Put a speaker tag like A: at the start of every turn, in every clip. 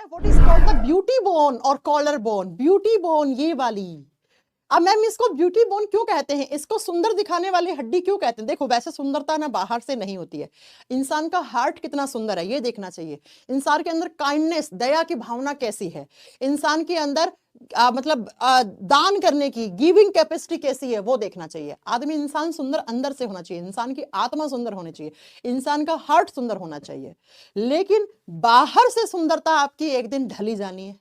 A: What is called the beauty bone और collar bone. Beauty bone ये वाली, अब मैम इसको ब्यूटी बोन क्यों कहते हैं, इसको सुंदर दिखाने वाली हड्डी क्यों कहते हैं? देखो वैसे सुंदरता ना बाहर से नहीं होती है, इंसान का हार्ट कितना सुंदर है ये देखना चाहिए, इंसान के अंदर काइंडनेस दया की भावना कैसी है, इंसान के अंदर दान करने की गिविंग कैपेसिटी कैसी है वो देखना चाहिए। आदमी इंसान सुंदर अंदर से होना चाहिए, इंसान की आत्मा सुंदर होनी चाहिए, इंसान का हार्ट सुंदर होना चाहिए। लेकिन बाहर से सुंदरता आपकी एक दिन ढली जानी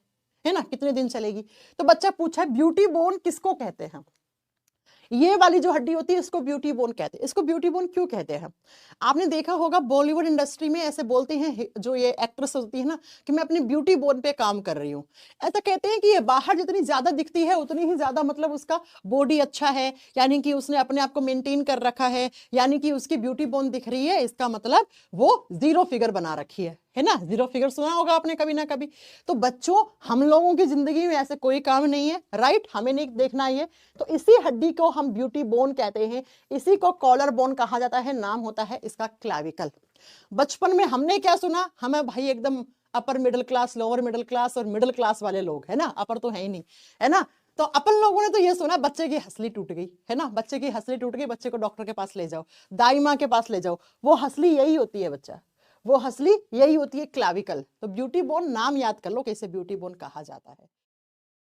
A: है ना, कितने दिन चलेगी? तो बच्चा पूछा है ब्यूटी बोन किसको कहते हैं? ये वाली जो हड्डी होती है इसको ब्यूटी बोन कहते हैं। इसको ब्यूटी बोन क्यों कहते हैं? आपने देखा होगा बॉलीवुड इंडस्ट्री में ऐसे बोलते हैं जो ये एक्ट्रेस होती है ना कि मैं अपनी ब्यूटी बोन पे काम कर रही हूँ। ऐसा कहते हैं कि ये बाहर जितनी ज्यादा दिखती है उतनी ही ज्यादा मतलब उसका बॉडी अच्छा है, यानी कि उसने अपने आप को मेंटेन कर रखा है, यानी कि उसकी ब्यूटी बोन दिख रही है, इसका मतलब वो जीरो फिगर बना रखी है ना। जीरो फिगर सुना होगा आपने कभी ना कभी। तो बच्चों हम लोगों की जिंदगी में ऐसे कोई काम नहीं है, राइट, हमें नहीं देखना ये। तो इसी हड्डी को हम ब्यूटी बोन कहते हैं, इसी को कॉलर बोन कहा जाता है, नाम होता है इसका क्लैविकल। बचपन में हमने क्या सुना, हमें भाई एकदम upper middle class, lower middle class और मिडिल क्लास वाले लोग है ना, अपर तो है ही नहीं है ना। तो अपन लोगों ने तो ये सुना बच्चे की हंसली टूट गई है ना, बच्चे की हंसली टूट गई, बच्चे को डॉक्टर के पास ले जाओ, दाई माँ के पास ले जाओ, वो हंसली यही होती है बच्चा, वो हंसली यही होती है क्लैविकल। तो ब्यूटी बोन नाम याद कर लो कैसे ब्यूटी बोन कहा जाता है।